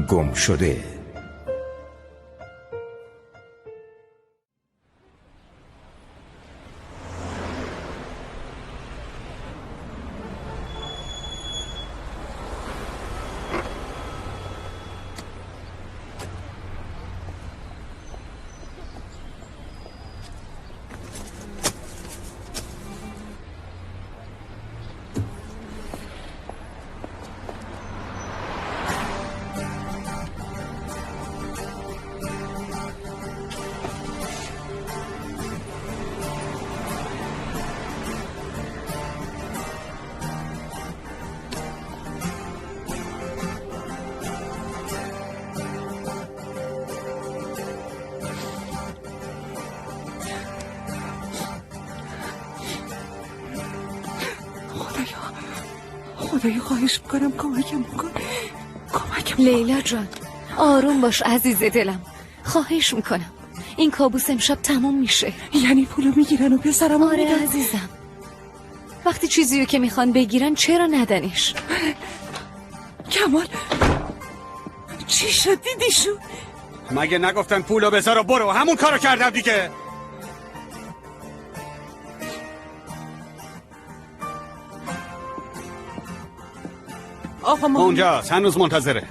گمشده. خدایا خواهش میکنم کمکم بکن. لیلا جان آروم باش عزیز دلم، خواهش میکنم. این کابوس امشب تموم میشه. یعنی پولو میگیرن و پسرم آره عزیزم، وقتی چیزیو که میخوان بگیرن چرا ندنش؟ کمال چی شد دیدیشو؟ مگه نگفتن پولو بذار و برو؟ همون کارو کردم دیگه. آقا ما اونجاست، هنوز منتظره.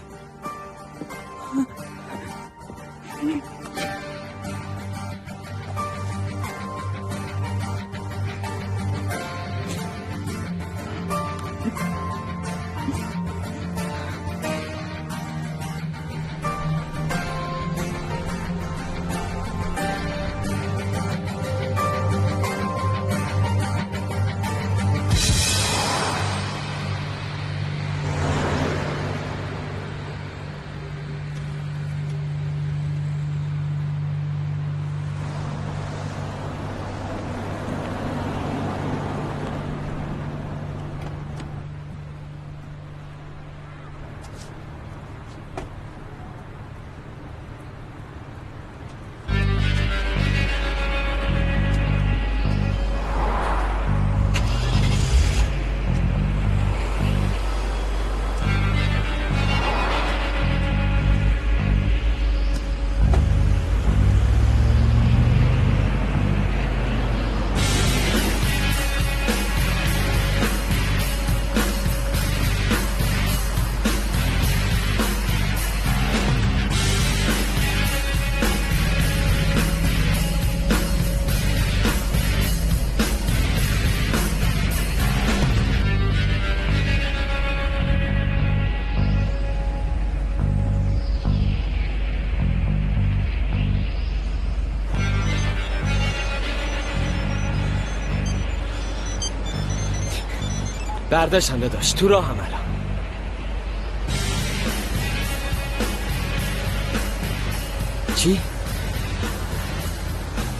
برداشتنده داشت تو راه هم الان.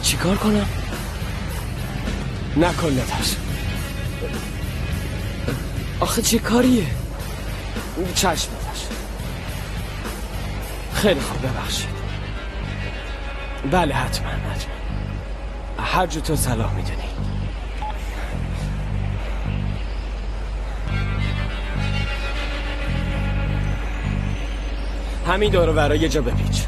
چی کار کنم؟ نکن نتاش. آخه چه کاریه؟ چشم نتاش. خیلی خوب ببخشید. بله حتما هر جو تو صلاح میدونی. همین دور و برای یه جا بپیچ.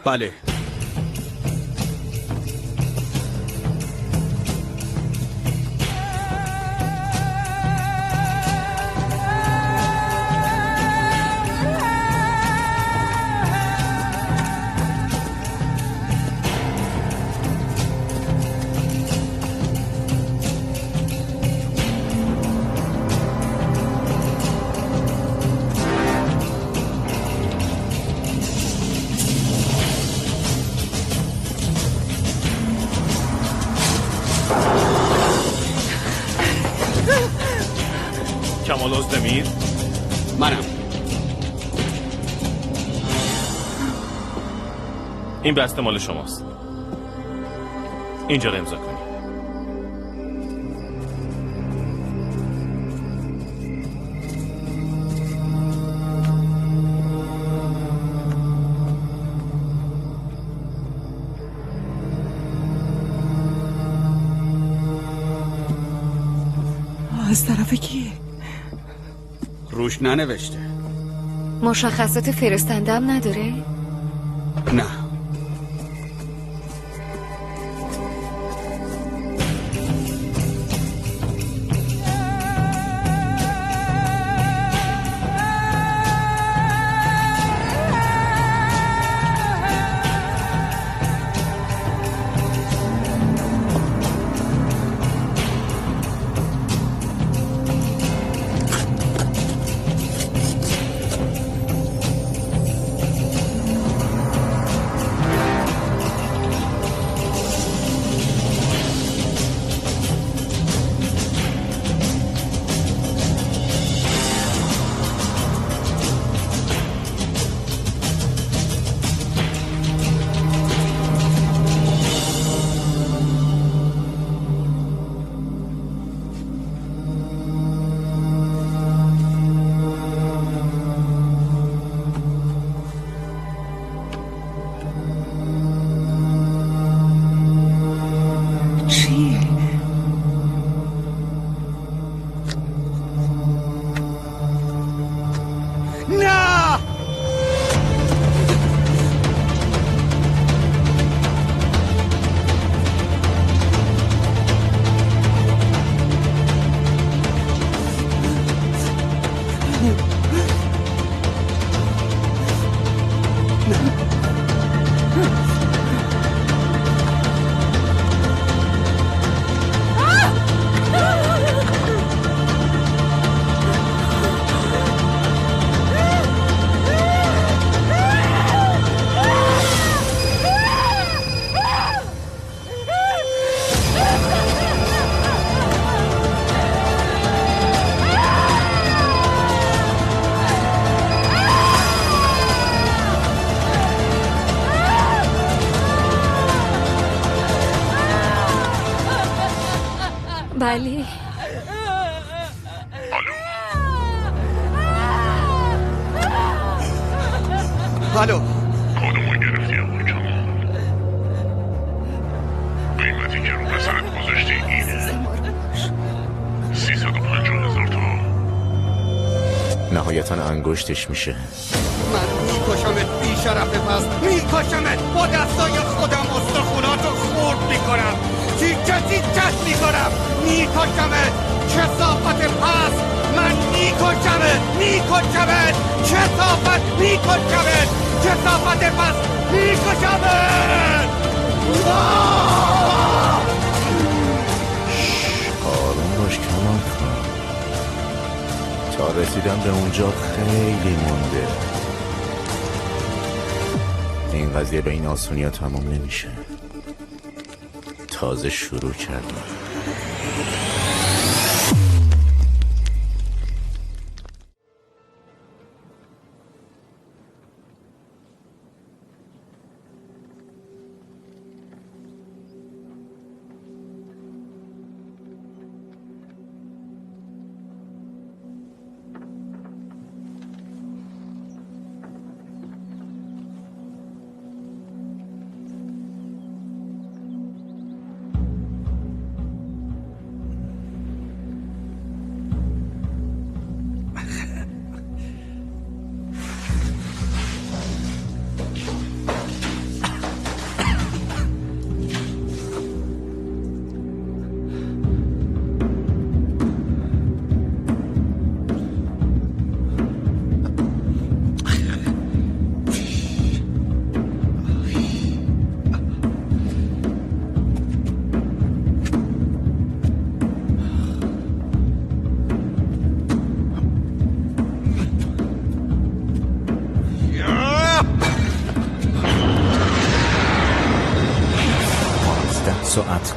بله. کمال ازدمیر منم. این بسته مال شماست. اینجا رو امضا کنید. از طرف کیه؟ روش ننوشته. مشخصات فرستندم نداره؟ نه. بله. الو. کدومو گرفتی آقای کمال؟ قیمتی که رو پسرت گذاشتی اینه 350,000 تومان. نهایتا انگشتش میشه. من میکشمت بی شرف پس، میکشمت با دستای خودم. استخوناتو خورد میکنم، تیکه تیکت میکنم، میکشمت. کثافت پس، من میکشمت، میکشمت. کثافت، میکشمت. کثافت پس، میکشمت. آروم باش کمال کن. تا رسیدن به اونجا خیلی مونده. این قضیه به این آسونی ها تمام نمیشه. تازه شروع کردم.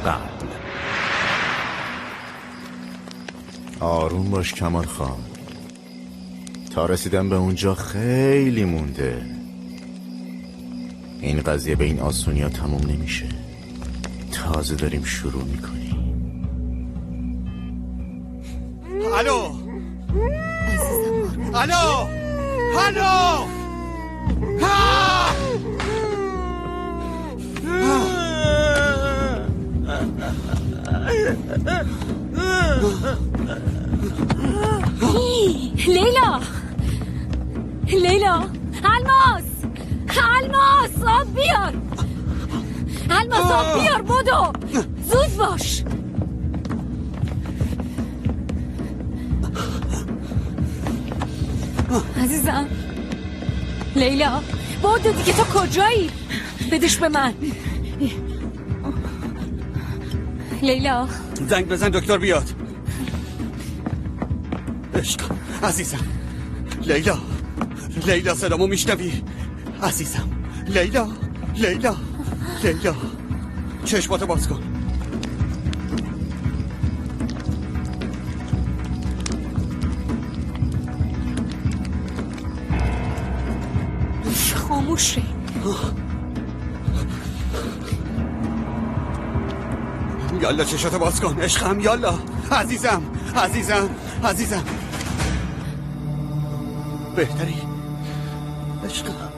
قبل. آروم باش کمال خان، تا رسیدن به اونجا خیلی مونده. این قضیه به این آسونیا تموم نمیشه، تازه داریم شروع میکنیم. الو الو الو لیلا لیلا، الماس آب بیار، الماس آب بیار، بدو زود باش. عزیزم لیلا، بدو دیگه، تو کجایی؟ بدش به من. لیلا زنگ بزن دکتر بیاد. عشق عزیزم، لیلا صدامو میشنوی عزیزم؟ لیلا چشماتو باز کن. خاموشه. یالا چشاتو باز کن عشقم، یالا عزیزم. بهتری عشقم.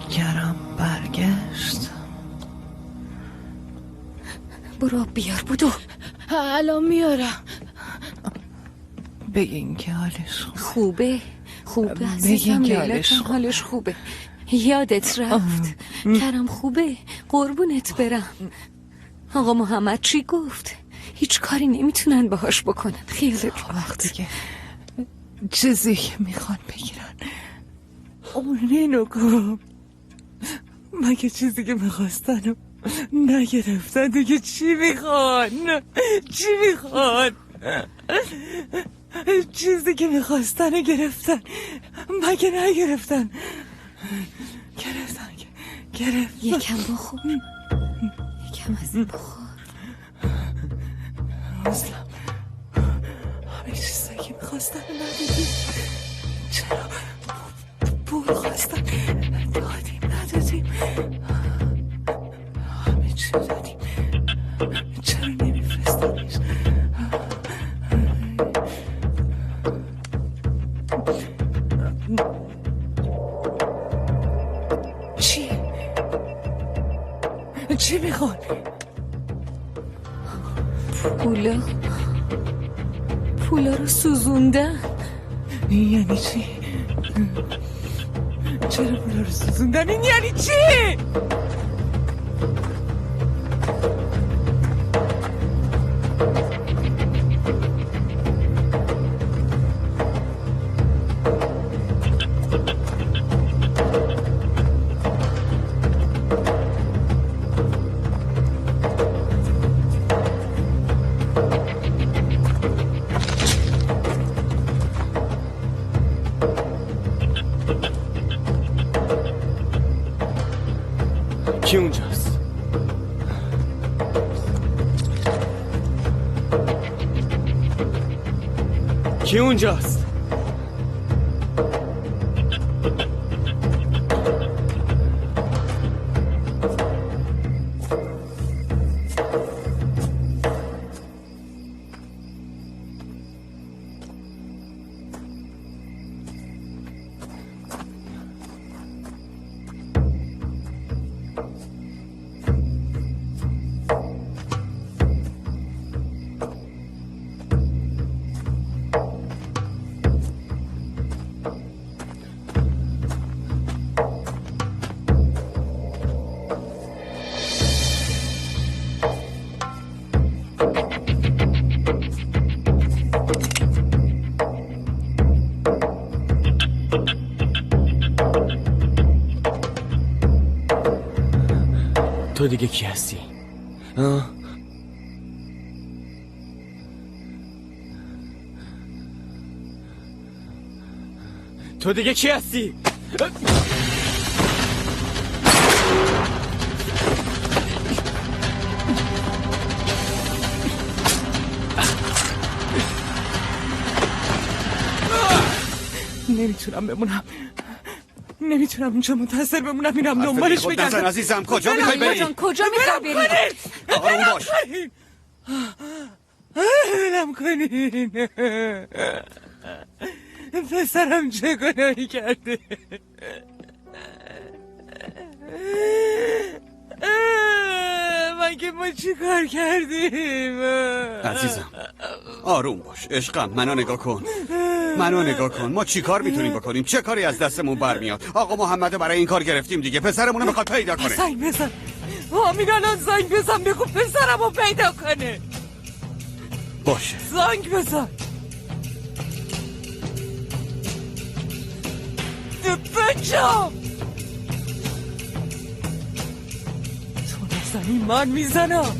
کرم برگشت. برو بیار، بدو. الان میارم. بگین که حالش خوبه عزیزم. لیلا جان حالش خوبه. یادت رفت کرم خوبه، قربونت برم. آقا محمد چی گفت؟ هیچ کاری نمیتونن باهاش بکنن. خیلی وقتی که چیزی که میخوان بگیرن اونینو گفت. مگه چیزی که میخواستن نگرفتن دیگه چی میخوان؟ چیزی که میخواستن گرفتن، مگه نگرفتن؟ گرفتن. یکم بخور، یکم از این بخور. مسلم همه چیزی که میخواستن ندادیم. چرا پول خواستن ندادیم. همه چیز دادیم، چرا نمیفرستنش؟ چی میخوان؟ پولا رو سوزوندن. یعنی چی؟ چرا پولا رو سوزوندن؟ این یعنی چی؟ کی اونجاست؟ کی اونجاست؟ تو دیگه کی هستی؟ تو دیگه کی هستی؟ نمیتونم بمونم. نمیتونم اینجا منتظر بمونم. میرم دنبالش بگردم. نزن عزیزم، کجا میخوای بری؟ کجا میخوای بری؟ آروم باش. ولم کنین. پسرم چه گناهی کرده؟ مگه ما چی کار کردیم؟ عزیزم آروم باش عشقم. منو نگاه کن. ما چی کار میتونیم بکنیم؟ چه کاری از دستمون برمیاد؟ آقا محمد برای این کار گرفتیم دیگه. پسرمونو میخواد پیدا کنه. زنگ بزن. آمین الان زنگ بزن بگو پسرمو پیدا کنه. باشه زنگ بزن. بچه تو نزنی من میزنم.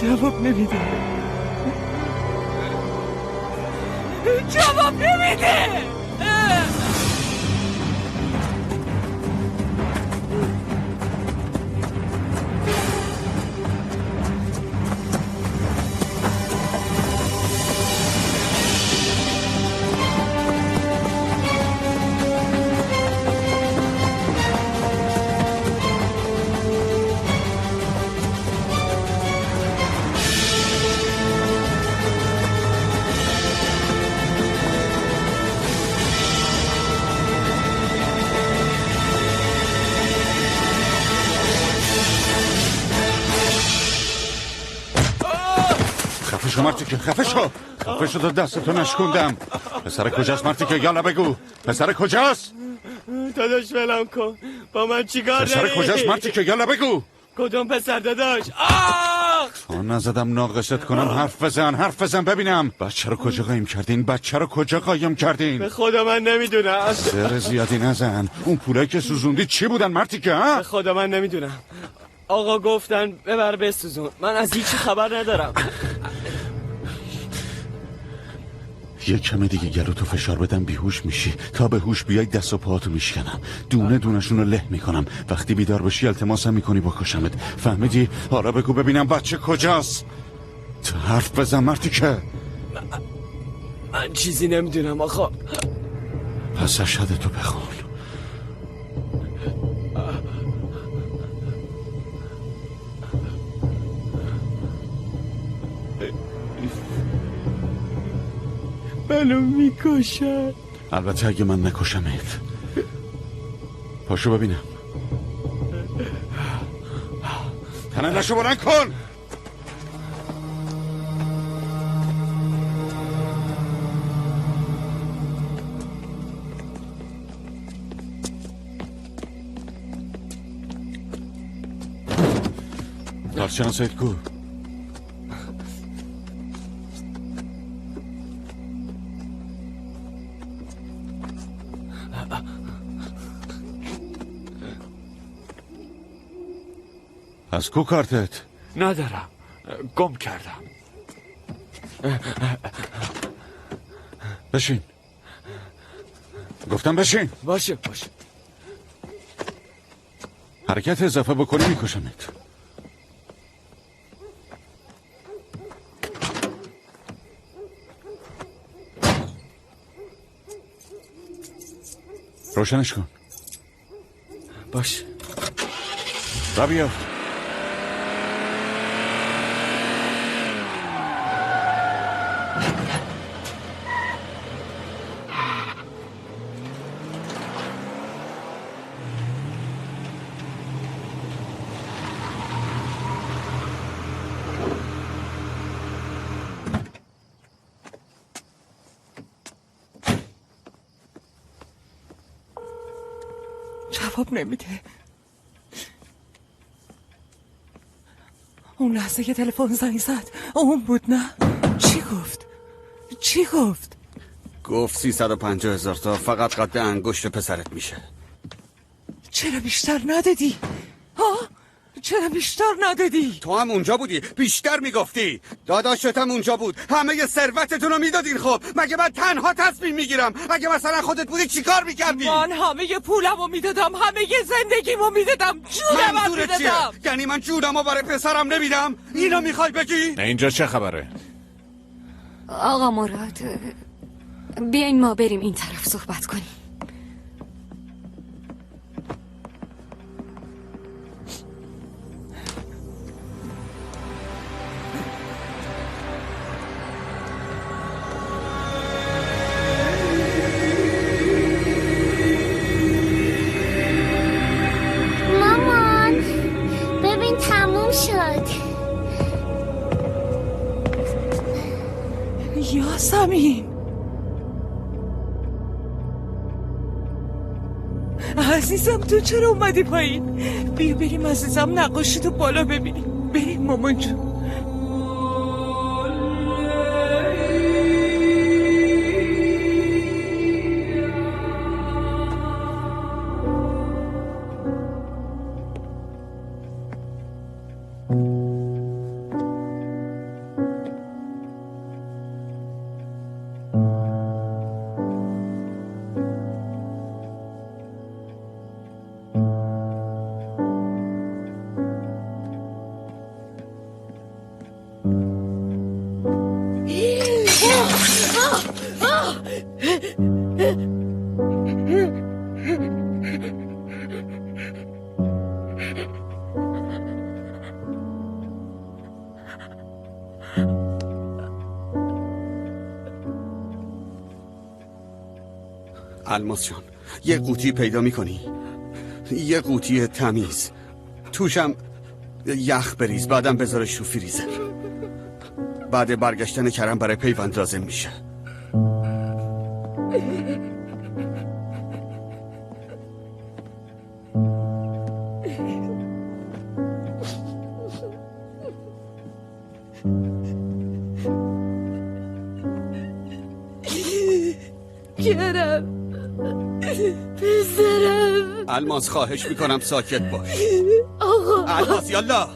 جواب نمیده. خفه شو تا دستتو نشکوندم. پسر کجاست مرتیکه؟ یالا بگو پسر کجاست؟ داداش ولم کن. با من چیکار داری؟ پسر کجاست مرتیکه؟ یالا بگو. کدوم پسر داداش؟ نزدم ناقصت کنم. حرف بزن ببینم. بچه رو کجا قایم کردین؟ به خدا من نمیدونم. سر زیادی نزن. اون پولایی که سوزوندی چی بودن مرتیکه؟ به خدا من نمیدونم. آقا گفتن ببر بسوزون. من از هیچی خبر ندارم. یه کم دیگه گلوتو فشار بدم بیهوش میشی. تا به هوش بیای دست و پاهاتو میشکنم. دونه دونشون رو له میکنم. وقتی بیدار بشی التماسم میکنی بکشمت. فهمیدی؟ حالا بگو ببینم بچه کجاست؟ تو حرف بزن مرتیکه. من چیزی نمیدونم آقا. پس اشهدتو بخون. منو میکشن. البته اگه من نکشمت. پاشو ببینم. تنندشو بلند کن. کارشناسیت کو؟ از کو کارتت؟ ندارم. گم کردم. بشین. گفتم بشین. باشه. حرکت اضافه بکنی میکشمت. روشنش کن. باشه. را بیا. جواب نمیده. اون لحظه که تلفن زنگ زد اون بود نه؟ چی گفت؟ گفت 350,000 تا فقط قد انگشت پسرت میشه. چرا بیشتر ندادی؟ ها؟ چرا بیشتر ندادی؟ تو هم اونجا بودی، بیشتر میگفتی. داداشت هم اونجا بود، همه ثروتتون رو میدادین. خب مگه من تنها تصمیم میگیرم؟ اگه مثلا خودت بودی چیکار میکردی؟ من همه پولمو میدادم، همه زندگیمو میدادم، جونمو میدادم. یعنی من جونمو برای پسرم نمیدم؟ اینو میخوای بگی؟ نه اینجا چه خبره؟ آقا مراد، بیاین ما بریم این طرف صحبت کنیم. مامان ببین تموم شد. یاسمین عزیزم، تو چرا اومدی پایین؟ بیا بریم عزیزم، نقاشی تو بالا ببینیم. بریم مامان جون. الماس جان، یه قوطی پیدا میکنی؟ یه قوطی تمیز، توشم یخ بریز، بعدم بذارش تو فریزر. بعد برگشتن کرم برای پیوند لازم میشه. کرم پسرم. الماس خواهش میکنم ساکت باش. آقا الماس یالا.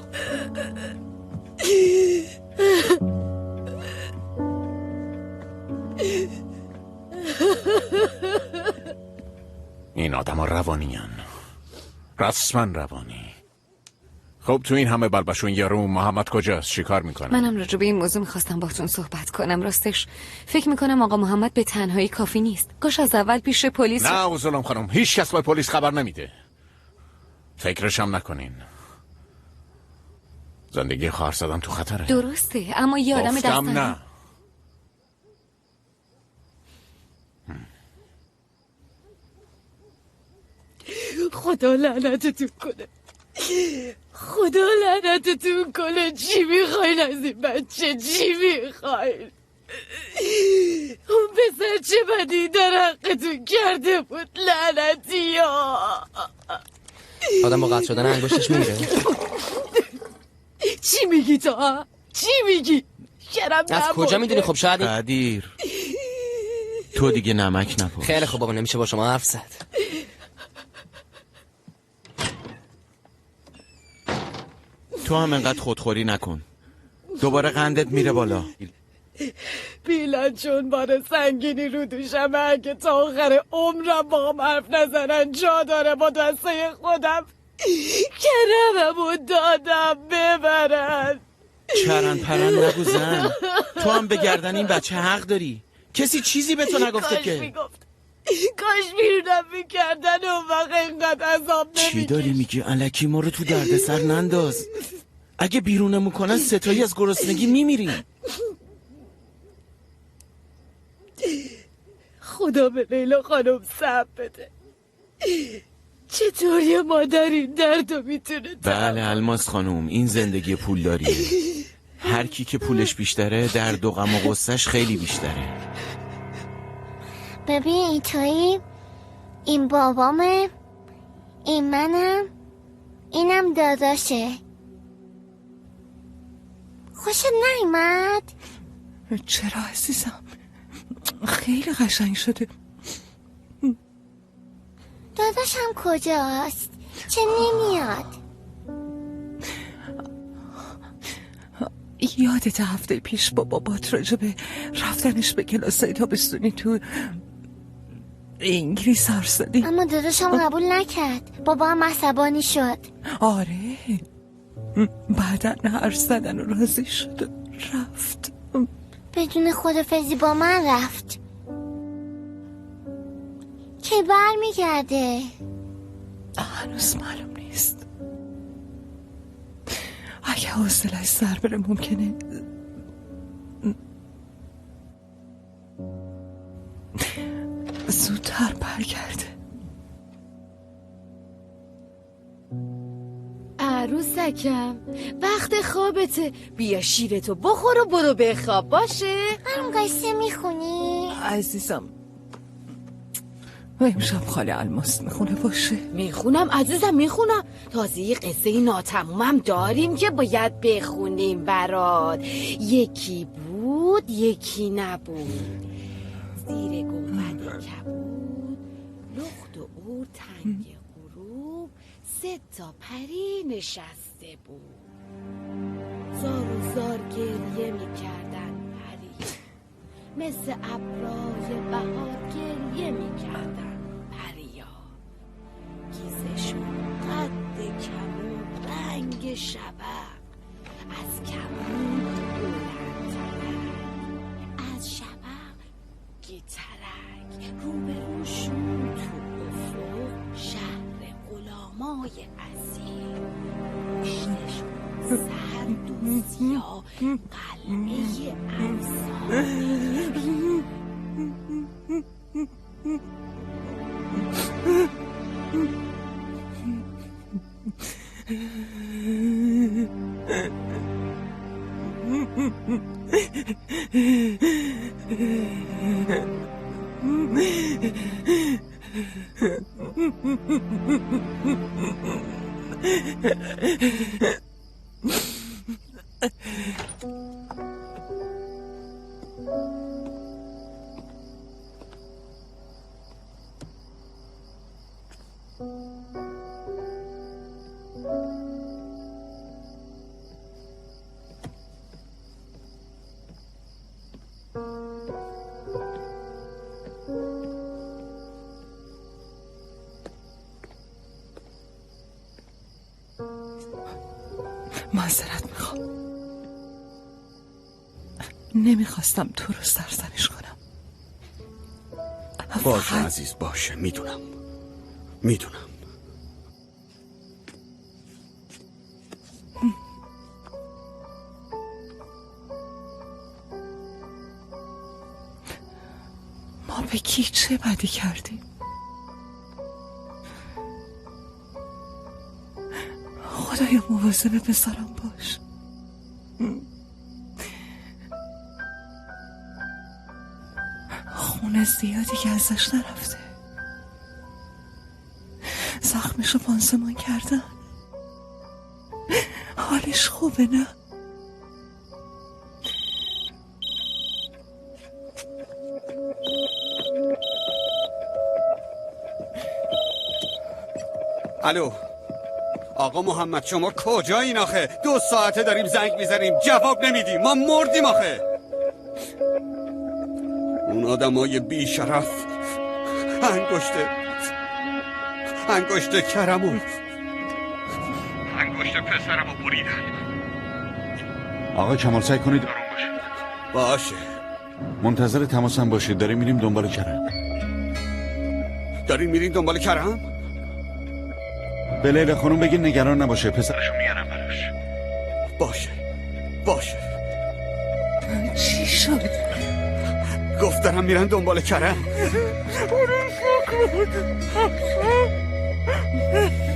این آدم ها روانیان، رسما روانی. خب تو این همه بلبشون یارو محمد کجاست؟ چی کار میکنه؟ منم راجع به این موضوع میخواستم باهاتون صحبت کنم. راستش فکر میکنم آقا محمد به تنهایی کافی نیست. کاش از اول پیش پلیس. نه اوزولم خانم، هیچ کس به پلیس خبر نمیده. فکرش هم نکنین. زندگی خواهر زدن تو خطره. درسته، اما یه آدم گفتم نه. خدا لعنتتون کنه، خدا لعنتتون کنه. چی میخواین از این بچه؟ چی میخواین؟ اون پسر چه بدی در حقتون کرده بود؟ لعنتی ها. آدم با قطع شدن انگشتش میره. چی میگی تو؟ چی میگی؟ شرم از کجا میدونی؟ خب شاید قدیر تو دیگه نمک نپاش. خیلی خوب بابا، نمیشه با شما حرف زد. تو هم انقدر خودخوری نکن، دوباره قندت میره بالا. بیلن چون بار سنگینی رو دوشمه، اگه تا آخر عمرم با هم حرف نزنن جا داره با دسته خودم کرممو دادم ببرن. چرن پرن نگو زن، تو هم به گردن این بچه حق داری. کسی چیزی به تو نگفته که؟ کاش بیرونم میکردن اون وقت اینقدر عذاب نمیکش. چی داری میگی؟ الکی ما رو تو دردسر ننداز. اگه بیرونمون کنن ستایی از گرسنگی میمیریم. خدا به لیلا خانم صبر بده. چطور یه مادر این دردو میتونه؟ بله الماس خانم، این زندگی پولداریه. هر کی که پولش بیشتره درد و غم و غصه‌اش خیلی بیشتره. ببین اینطوری، این بابامه، این منم، اینم داداشه. خوشت نیومد؟ چرا عزیزم؟ خیلی قشنگ شده. داداشم کجاست؟ چه نمیاد؟ یادت هفته پیش با بابات راجع به رفتنش به کلاسای تابستونی تو انگلیس حرف زدی؟ اما داداشم قبول نکرد. بابا هم عصبانی شد. آره، بعدن حرف زدن و راضی شد و رفت. بدون خدافزی با من رفت. که بر میگرده؟ هنوز معلوم نیست. اگه حوصله‌اش سر بره ممکنه زودتر برگرده. عروسکم وقت خوابته، بیا شیرتو بخور و برو بخواب باشه. هم قصه میخونی؟ عزیزم امشب خاله الماس میخونه باشه. میخونم عزیزم میخونم. تازه یه قصه ناتمومم داریم که باید بخونیم برات. یکی بود یکی نبود، زیر گنبد کبود لخت و اور تنگ غروب 3 پری نشسته بود. زار و زار گریه میکردن پری، مثل ابرای بهار گریه میکردن پریا. گیزشون قد کمون رنگ شبق، از کمون بلندترک، از شبق گیترک. روبروشون تو افق شهر غلامای اسیر، پشتشون سرد و سیاه قلعه امثال. معذرت میخوام، نمیخواستم تو رو سرزنش کنم. باشه عزیز باشه، میدونم. ما به کی چه بدی کردیم؟ خدایا مواظب پسرم باش. خون زیادی که ازش نرفته، زخمشو پانسمان کردن. حالش خوبه نه؟ الو آقا محمد، شما کجایین آخه؟ 2 ساعته داریم زنگ میزنیم جواب نمیدیم، ما مردیم آخه. اون آدمای بی شرف انگشت کرمو، انگشت پسرمو بریدن. آقا کمال سعی کنید باشه. منتظر تماسم باشید، داریم میریم دنبال کرم. دارین میرین دنبال کرم؟ به لیلا خانوم بگین نگران نباشه، پسرشو میارم براش. باشه. چی شد؟ گفت دارم میرن دنبال کرم.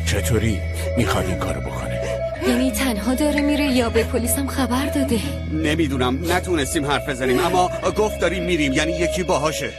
چطوری میخواد این کارو بکنه؟ یعنی تنها داره میره یا به پلیس هم خبر داده؟ نمیدونم، نتونستیم حرف بزنیم، اما گفت داریم میریم، یعنی یکی باهاشه.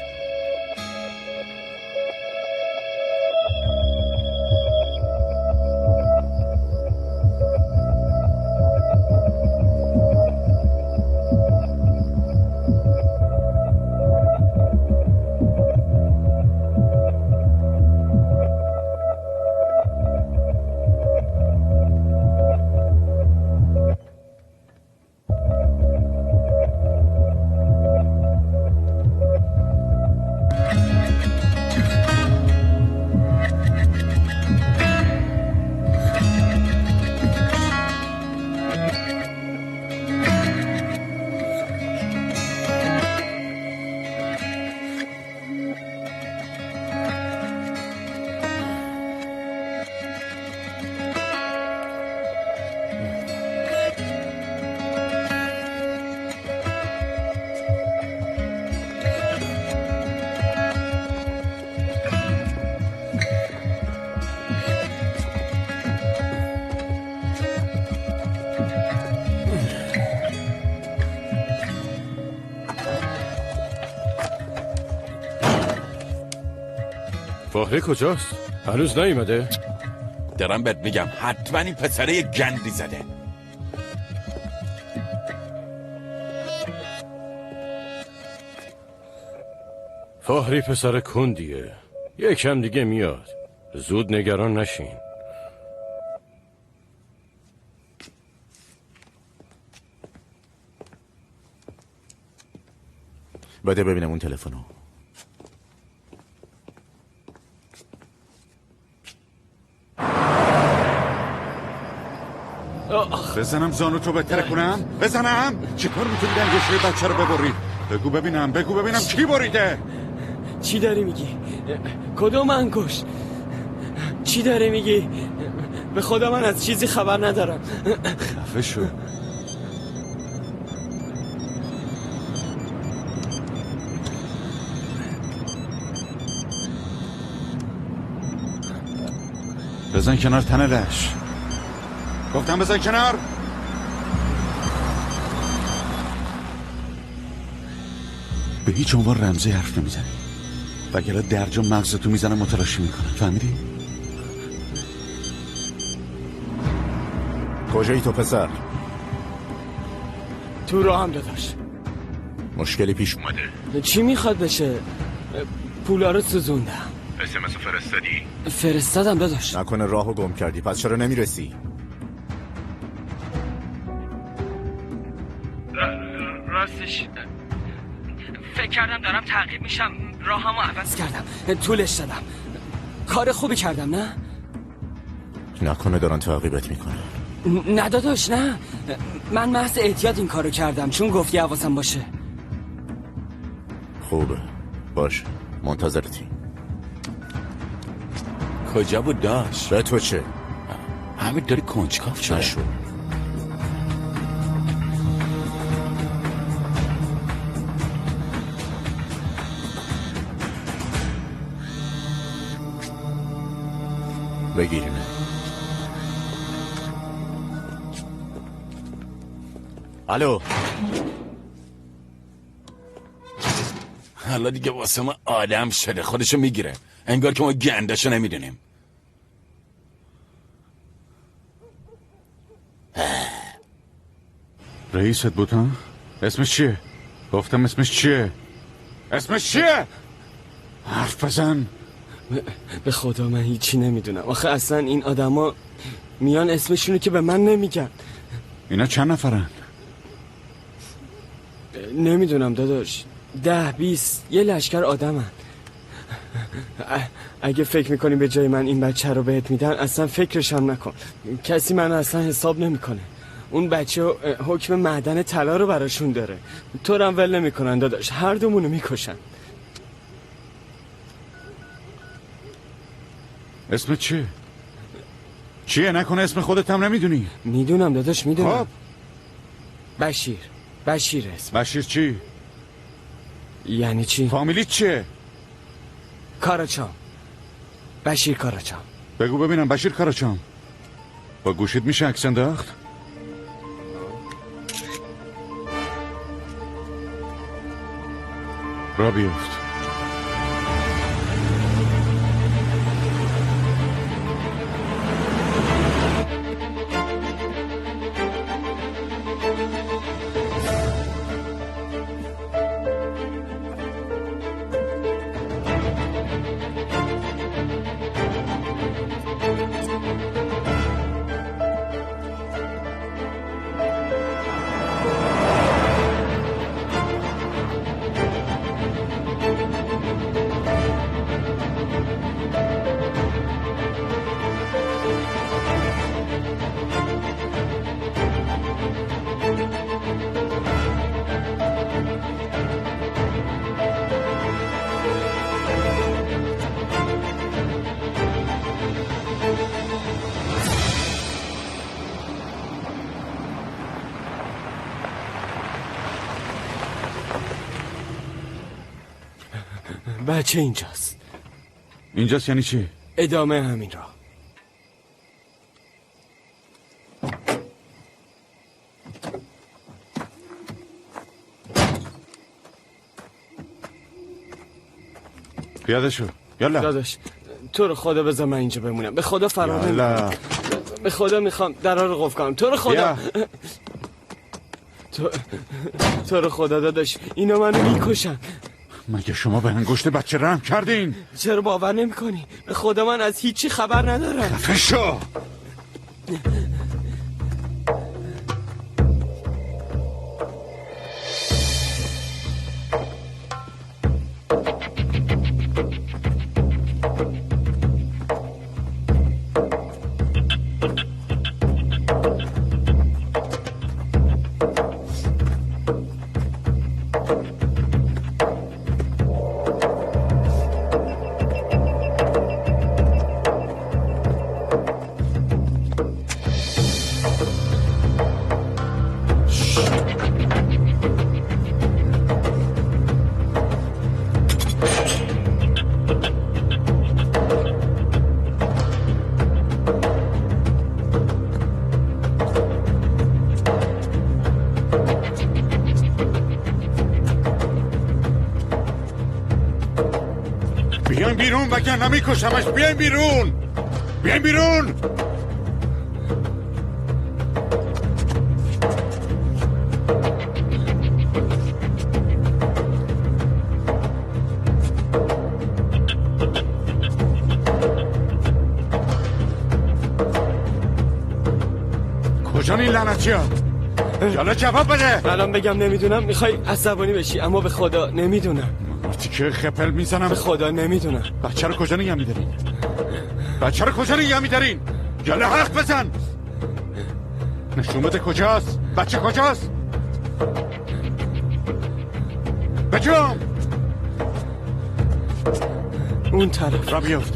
فهری کجاست؟ هنوز نیومده؟ دارم بهت میگم حتما این پسره یه گندی زده. فهری پسر کندیه، یکم دیگه میاد. زود نگران نشین. بده ببینم اون تلفنو. بزنم زانو تو بهتر کنم؟ بزنم؟ چیکار میتونی دنگشه بچه رو ببری؟ بگو ببینم کی بریده؟ چی داری میگی؟ کدوم انگوش؟ چی داری میگی؟ به خدا من از چیزی خبر ندارم. خفه شو. بزن کنار تنلش. گفتم بزن کنار. به هیچ عنوان رمزی حرف نمیزنی، وگرنه درجا مغزتو میزنم متلاشی میکنم. فهمیدی؟ کجایی تو پسر؟ تو راه هم داداش. مشکلی پیش اومده؟ چی میخواد بشه؟ پولا رو سوزوندم. اسمسو فرستادی؟ فرستادم داداش. نکنه راهو گم کردی، پس چرا نمیرسی؟ راستش فکر کردم دارم تعقیب میشم، راهمو عوض کردم، طولش دادم. کار خوبی کردم نه؟ نکنه دارن تعقیبت میکنه. نه داداش نه، من محض احتیاط این کارو کردم چون گفتی حواسم باشه. خوبه باشه، منتظرتی. کجا بود داشت؟ به تو چه؟ همین داری کنجکاف شده. نشو. بگیرینه. الو. حالا دیگه واسه ما آدم شده، خودشو میگیره، انگار که ما گندشو نمیدونیم. رئیست بود ها؟ اسمش چیه؟ گفتم اسمش چیه؟ اسمش چیه؟ حرف بزن. به خدا من هیچی نمیدونم. آخه اصلا این آدما میان اسمشونو که به من نمیگن. اینا چند نفرن؟ نمیدونم داداش، 10-20 یه لشکر آدمن. اگه فکر میکنی به جای من این بچه رو بهت میدن اصلا فکرش هم نکن. کسی منو اصلا حساب نمیکنه. اون بچه حکم معدن طلا رو براشون داره. تو رو هم ول نمیکنن داداش، هر دومونو میکشن. اسم چیه؟ چیه؟ نکنه اسم خودت هم نمیدونی؟ میدونم داداش میدونم. خب بشیر اسم. بشیر چی؟ یعنی چی؟ فامیلی چیه؟ کاراچام. بشیر کاراچام. بگو ببینم بشیر کاراچام. با گوشید میشه عکس انداخت؟ را بیفت. بچه اینجاست. اینجاست یعنی چی؟ ادامه همین راه. پیاده شو. یالا داداش تو رو خدا بذار من اینجا بمونم. به خدا فرار نمی‌کنم. به خدا میخوام درا رو قفل کنم. تو رو خدا تو رو خدا داداش اینا منو میکشن. مگه شما به انگشت بچه رحم کردین؟ چرا باور نمی‌کنی؟ به خدا من از هیچی خبر ندارم. خفه شو. بیاین بیرون وگرنه میکشمش. بیاین بیرون. بیاین بیرون. کجا این لعنتی ها؟ یالا جواب بده. الان بگم نمیدونم میخوای عصبانی بشی، اما به خدا نمیدونم. تیکه خپل میزنم. به خدا نمیدونم. بچه رو کجا نگه میدارین؟ بچه رو کجا نگه میدارین؟ یالا حرف بزن. نشون بده کجاست؟ بچه کجاست؟ بجام اون طرف را بیافت.